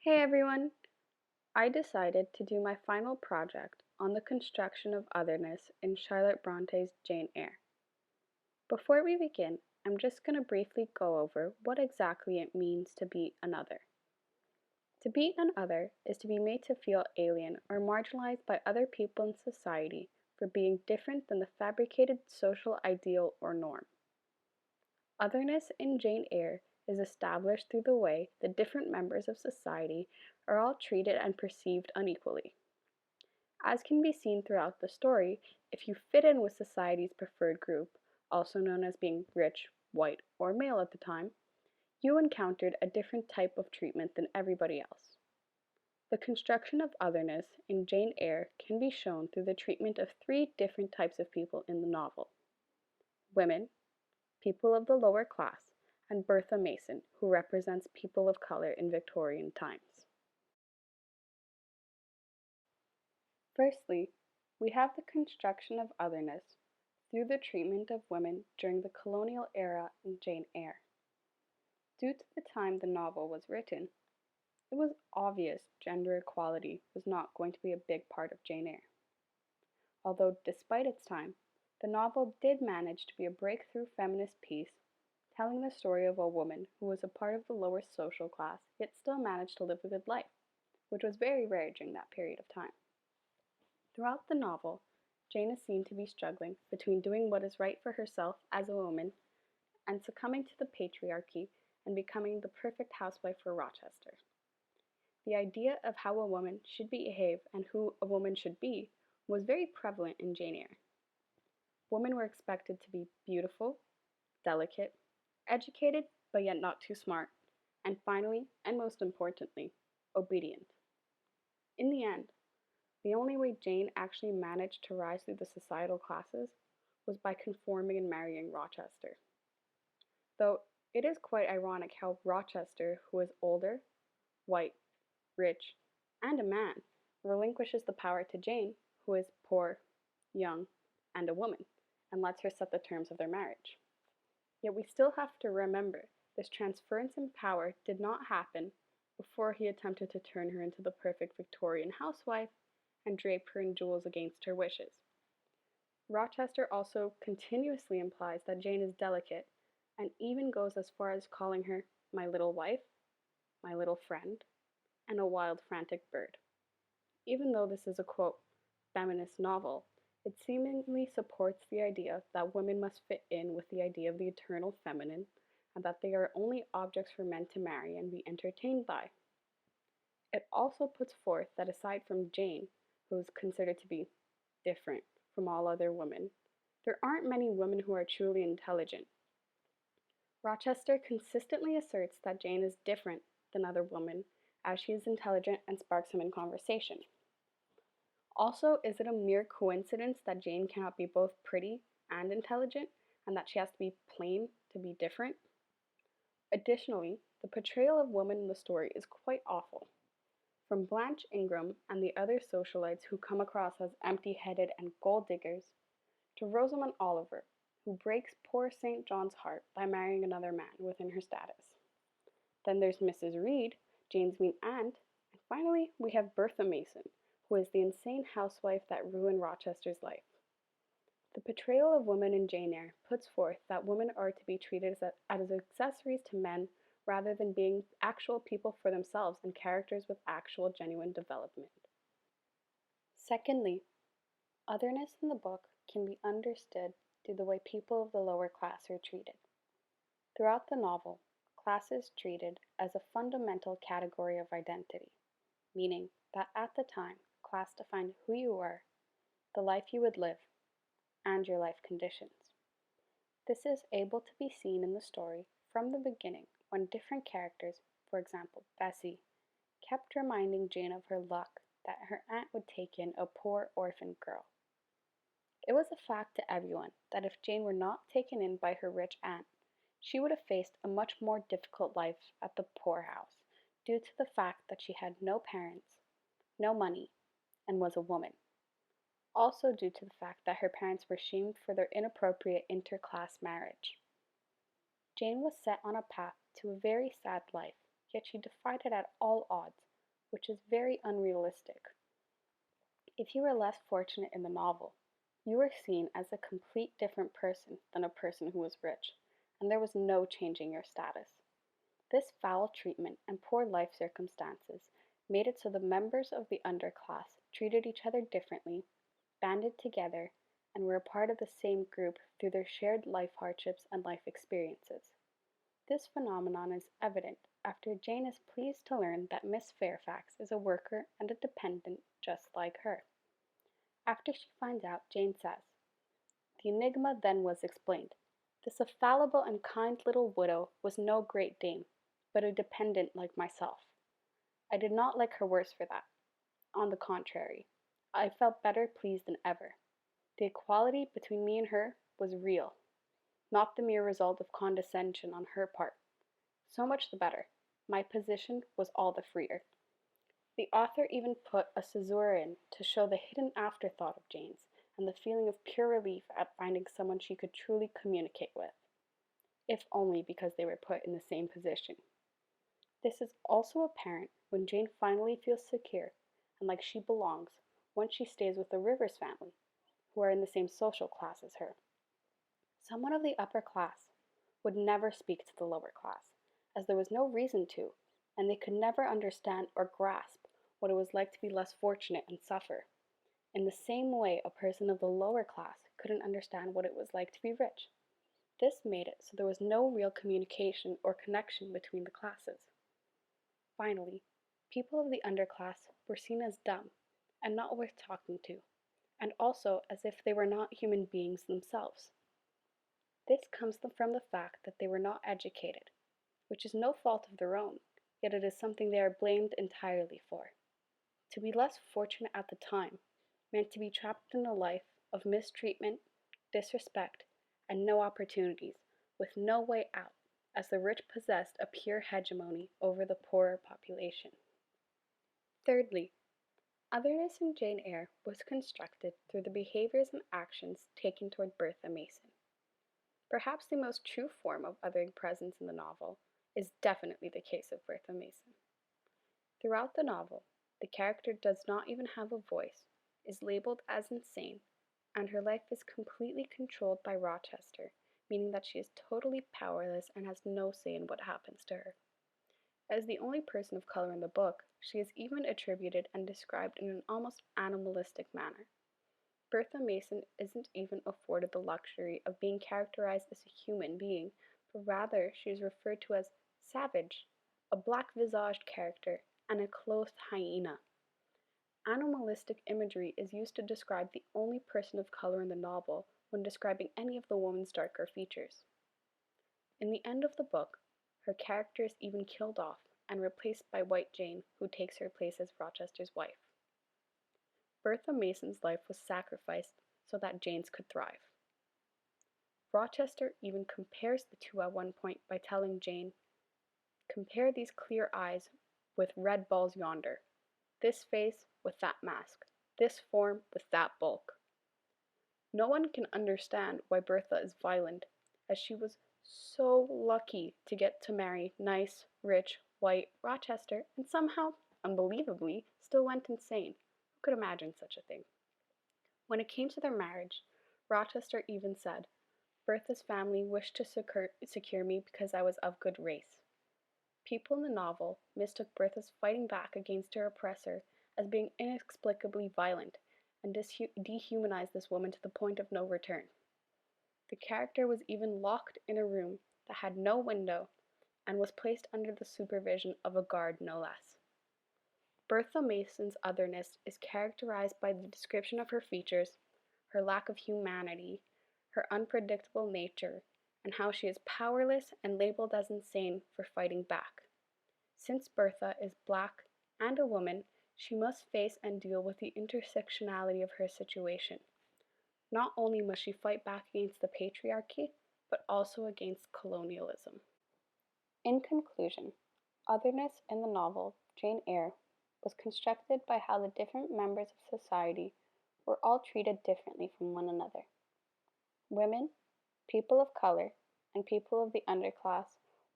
Hey everyone! I decided to do my final project on the construction of otherness in Charlotte Bronte's Jane Eyre. Before we begin, I'm just going to briefly go over what exactly it means to be another. To be an other is to be made to feel alien or marginalized by other people in society for being different than the fabricated social ideal or norm. Otherness in Jane Eyre is established through the way the different members of society are all treated and perceived unequally. As can be seen throughout the story, if you fit in with society's preferred group, also known as being rich, white, or male at the time, you encountered a different type of treatment than everybody else. The construction of otherness in Jane Eyre can be shown through the treatment of three different types of people in the novel: women, people of the lower class, and Bertha Mason, who represents people of color in Victorian times. Firstly, we have the construction of otherness through the treatment of women during the colonial era in Jane Eyre. Due to the time the novel was written, it was obvious gender equality was not going to be a big part of Jane Eyre. Although, despite its time, the novel did manage to be a breakthrough feminist piece, telling the story of a woman who was a part of the lower social class yet still managed to live a good life, which was very rare during that period of time. Throughout the novel, Jane is seen to be struggling between doing what is right for herself as a woman and succumbing to the patriarchy and becoming the perfect housewife for Rochester. The idea of how a woman should behave and who a woman should be was very prevalent in Jane Eyre. Women were expected to be beautiful, delicate, educated but yet not too smart, and finally, and most importantly, obedient. In the end, the only way Jane actually managed to rise through the societal classes was by conforming and marrying Rochester. Though it is quite ironic how Rochester, who is older, white, rich, and a man, relinquishes the power to Jane, who is poor, young, and a woman, and lets her set the terms of their marriage. Yet we still have to remember this transference in power did not happen before he attempted to turn her into the perfect Victorian housewife and drape her in jewels against her wishes. Rochester also continuously implies that Jane is delicate and even goes as far as calling her my little wife, my little friend, and a wild, frantic bird. Even though this is a quote, feminist novel, it seemingly supports the idea that women must fit in with the idea of the eternal feminine and that they are only objects for men to marry and be entertained by. It also puts forth that aside from Jane, who is considered to be different from all other women, there aren't many women who are truly intelligent. Rochester consistently asserts that Jane is different than other women as she is intelligent and sparks him in conversation. Also, is it a mere coincidence that Jane cannot be both pretty and intelligent, and that she has to be plain to be different? Additionally, the portrayal of women in the story is quite awful. From Blanche Ingram and the other socialites who come across as empty-headed and gold diggers, to Rosamond Oliver, who breaks poor St. John's heart by marrying another man within her status. Then there's Mrs. Reed, Jane's mean aunt, and finally we have Bertha Mason, who is the insane housewife that ruined Rochester's life. The portrayal of women in Jane Eyre puts forth that women are to be treated as accessories to men rather than being actual people for themselves and characters with actual genuine development. Secondly, otherness in the book can be understood through the way people of the lower class are treated. Throughout the novel, class is treated as a fundamental category of identity, meaning that at the time, class defined who you were, the life you would live, and your life conditions. This is able to be seen in the story from the beginning when different characters, for example Bessie, kept reminding Jane of her luck that her aunt would take in a poor orphan girl. It was a fact to everyone that if Jane were not taken in by her rich aunt, she would have faced a much more difficult life at the poorhouse due to the fact that she had no parents, no money, and was a woman. Also due to the fact that her parents were shamed for their inappropriate interclass marriage. Jane was set on a path to a very sad life, yet she defied it at all odds, which is very unrealistic. If you were less fortunate in the novel, you were seen as a complete different person than a person who was rich, and there was no changing your status. This foul treatment and poor life circumstances made it so the members of the underclass treated each other differently, banded together, and were a part of the same group through their shared life hardships and life experiences. This phenomenon is evident after Jane is pleased to learn that Miss Fairfax is a worker and a dependent just like her. After she finds out, Jane says, "The enigma then was explained. This affable and kind little widow was no great dame, but a dependent like myself. I did not like her worse for that. On the contrary, I felt better pleased than ever. The equality between me and her was real, not the mere result of condescension on her part. So much the better. My position was all the freer." The author even put a caesura in to show the hidden afterthought of Jane's and the feeling of pure relief at finding someone she could truly communicate with, if only because they were put in the same position. This is also apparent when Jane finally feels secure and like she belongs once she stays with the Rivers family, who are in the same social class as her. Someone of the upper class would never speak to the lower class, as there was no reason to, and they could never understand or grasp what it was like to be less fortunate and suffer. In the same way, a person of the lower class couldn't understand what it was like to be rich. This made it so there was no real communication or connection between the classes. Finally, people of the underclass were seen as dumb and not worth talking to, and also as if they were not human beings themselves. This comes from the fact that they were not educated, which is no fault of their own, yet it is something they are blamed entirely for. To be less fortunate at the time meant to be trapped in a life of mistreatment, disrespect, and no opportunities, with no way out, as the rich possessed a pure hegemony over the poorer population. Thirdly, otherness in Jane Eyre was constructed through the behaviors and actions taken toward Bertha Mason. Perhaps the most true form of othering presence in the novel is definitely the case of Bertha Mason. Throughout the novel, the character does not even have a voice, is labeled as insane, and her life is completely controlled by Rochester, meaning that she is totally powerless and has no say in what happens to her. As the only person of color in the book, she is even attributed and described in an almost animalistic manner. Bertha Mason isn't even afforded the luxury of being characterized as a human being, but rather she is referred to as savage, a black-visaged character, and a clothed hyena. Animalistic imagery is used to describe the only person of color in the novel when describing any of the woman's darker features. In the end of the book, her character is even killed off and replaced by White Jane, who takes her place as Rochester's wife. Bertha Mason's life was sacrificed so that Jane's could thrive. Rochester even compares the two at one point by telling Jane, "Compare these clear eyes with red balls yonder, this face with that mask, this form with that bulk." No one can understand why Bertha is violent, as she was so lucky to get to marry nice, rich, white Rochester, and somehow, unbelievably, still went insane. Who could imagine such a thing? When it came to their marriage, Rochester even said, "Bertha's family wished to secure me because I was of good race." People in the novel mistook Bertha's fighting back against her oppressor as being inexplicably violent and dehumanized this woman to the point of no return. The character was even locked in a room that had no window and was placed under the supervision of a guard no less. Bertha Mason's otherness is characterized by the description of her features, her lack of humanity, her unpredictable nature, and how she is powerless and labeled as insane for fighting back. Since Bertha is black and a woman, she must face and deal with the intersectionality of her situation. Not only must she fight back against the patriarchy, but also against colonialism. In conclusion, otherness in the novel Jane Eyre was constructed by how the different members of society were all treated differently from one another. Women, people of color, and people of the underclass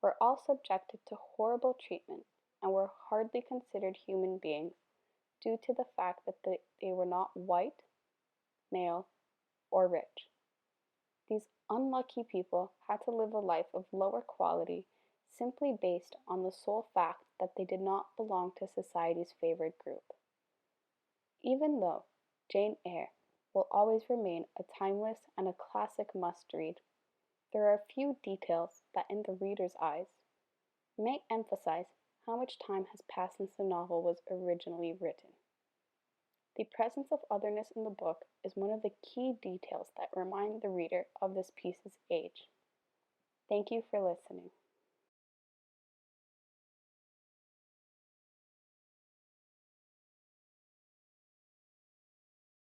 were all subjected to horrible treatment and were hardly considered human beings due to the fact that they were not white, male, or rich. These unlucky people had to live a life of lower quality simply based on the sole fact that they did not belong to society's favored group. Even though Jane Eyre will always remain a timeless and a classic must-read, there are a few details that, in the reader's eyes, may emphasize how much time has passed since the novel was originally written. The presence of otherness in the book is one of the key details that remind the reader of this piece's age. Thank you for listening.